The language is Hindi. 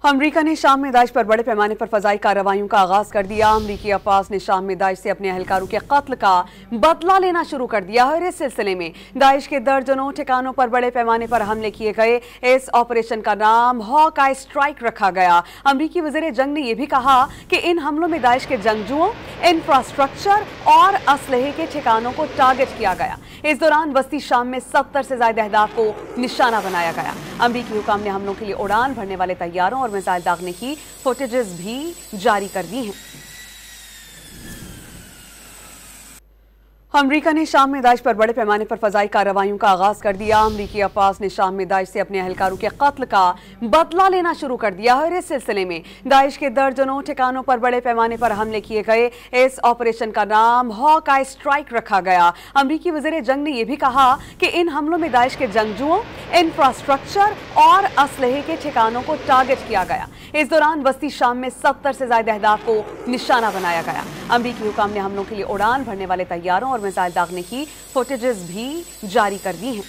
अमरीका ने शाम में दाइश पर बड़े पैमाने पर फजाई कार्रवाइयों का आगाज कर दिया। अमरीकी अफवाज ने शाम में दाइश से अपने एहलकारों के कत्ल का बदला लेना शुरू कर दिया और इस सिलसिले में दाइश के दर्जनों ठिकानों पर बड़े पैमाने पर हमले किए गए। इस ऑपरेशन का नाम हॉकाई स्ट्राइक रखा गया। अमरीकी वज़ीर जंग ने यह भी कहा कि इन हमलों में दाइश के जंगजुओं, इंफ्रास्ट्रक्चर और असलहे के ठिकानों को टारगेट किया गया। इस दौरान वस्ती शाम में 70 से ज्यादा अहदाफ को निशाना बनाया गया। अमरीकी हुकाम ने हमलों के लिए उड़ान भरने वाले तैयारों और मिसाइल दागने की फुटेजेस भी जारी कर दी हैं। अमरीका ने शाम में दाइश पर बड़े पैमाने पर फजाई कार्रवाइयों का आगाज कर दिया। अमरीकी अफवाज ने शाम में दाइश से अपने एहलकारों के कत्ल का बदला लेना शुरू कर दिया और इस सिलसिले में दाइश के दर्जनों ठिकानों पर बड़े पैमाने पर हमले किए गए। इस ऑपरेशन का नाम हॉकाई स्ट्राइक रखा गया। अमरीकी वज़ीर जंग ने यह भी कहा कि इन हमलों में दाइश के जंगजुओं, इंफ्रास्ट्रक्चर और असलहे के ठिकानों को टारगेट किया गया। इस दौरान वस्ती शाम में 70 से ज्यादा अहदाफ को निशाना बनाया गया। अमरीकी हुकाम ने हमलों के लिए उड़ान भरने वाले तैयारों और मिसाइल दागने की फुटेजेस भी जारी कर दी हैं।